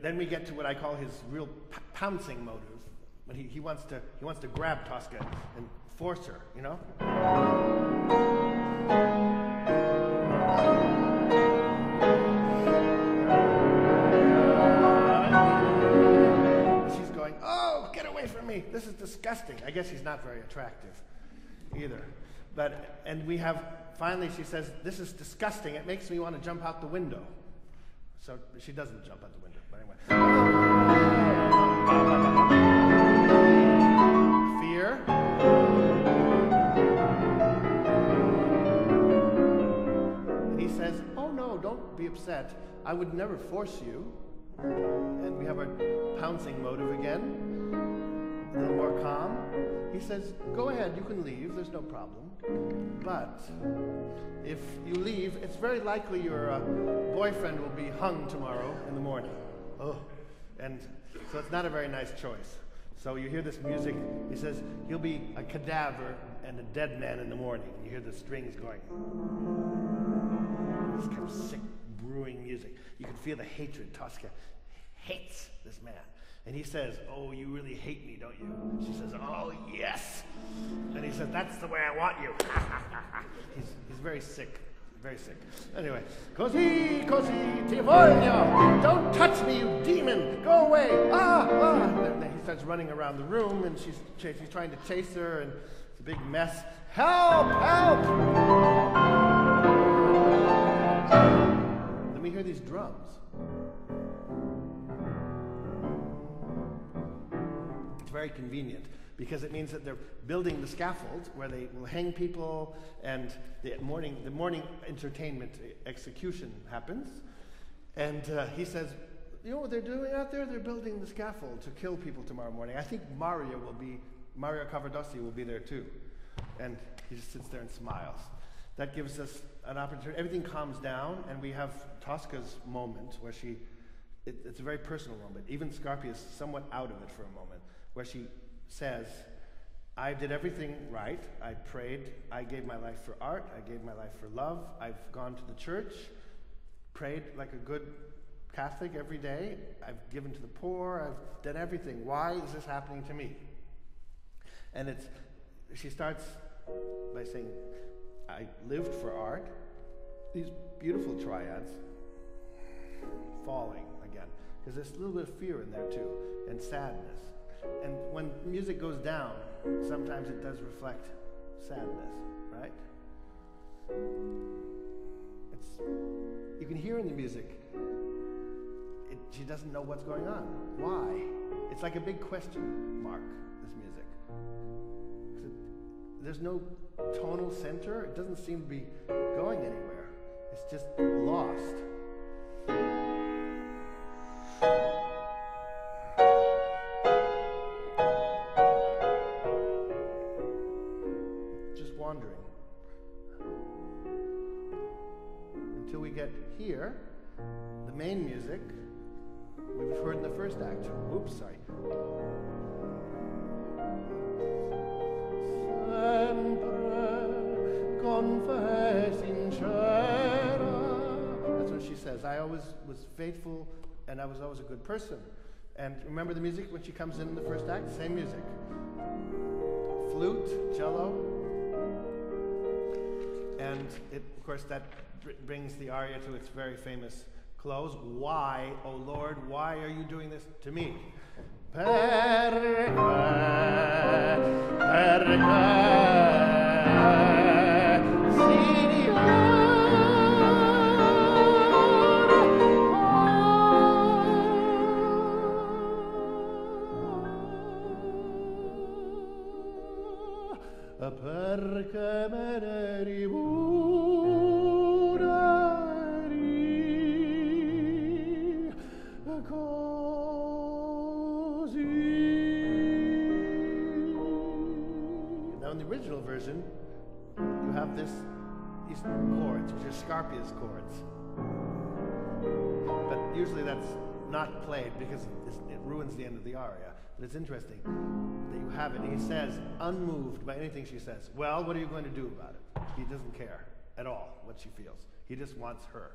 Then we get to what I call his real pouncing motive. But he wants to grab Tosca and force her, you know? She's going, oh, get away from me. This is disgusting. I guess he's not very attractive either. And we have, finally she says, this is disgusting. It makes me want to jump out the window. So she doesn't jump out the window, but anyway. Fear. And he says, oh no, don't be upset. I would never force you. And we have our pouncing motive again. A little more calm. He says, go ahead, you can leave, there's no problem. But if you leave, it's very likely your boyfriend will be hung tomorrow in the morning. Oh. And so it's not a very nice choice. So you hear this music, he says, he'll be a cadaver and a dead man in the morning. You hear the strings going. This kind of sick, brewing music. You can feel the hatred. Tosca hates this man. And he says, oh, you really hate me, don't you? She says, oh, yes. And he says, that's the way I want you. He's very sick, very sick. Anyway, così, così, ti voglio. Don't touch me, you demon. Go away. And then he starts running around the room, and he's trying to chase her, and it's a big mess. Help, help. Then we hear these drums. Very convenient because it means that they're building the scaffold where they will hang people, and the morning entertainment execution happens. And he says, you know what they're doing out there? They're building the scaffold to kill people tomorrow morning. I think Mario Cavaradossi will be there too. And he just sits there and smiles. That gives us an opportunity. Everything calms down, and we have Tosca's moment where it's a very personal moment. Even Scarpia is somewhat out of it for a moment, where she says, I did everything right. I prayed. I gave my life for art. I gave my life for love. I've gone to the church, prayed like a good Catholic every day. I've given to the poor. I've done everything. Why is this happening to me? And she starts by saying, I lived for art. These beautiful triads falling again. Because there's a little bit of fear in there too, and sadness. And when music goes down, sometimes it does reflect sadness, right? You can hear in the music, she doesn't know what's going on. Why? It's like a big question mark, this music. There's no tonal center. It doesn't seem to be going anywhere. It's just lost. Until we get here, the main music we've heard in the first act. Oops, sorry. That's what she says. I always was faithful, and I was always a good person. And remember the music when she comes in the first act? Same music. Flute, cello. And of course, that brings the aria to its very famous close. Why, O Lord, why are you doing this to me? Version, you have these chords, which are Scarpia's chords. But usually that's not played because it ruins the end of the aria. But it's interesting that you have it. He says, unmoved by anything she says, well, what are you going to do about it? He doesn't care at all what she feels. He just wants her.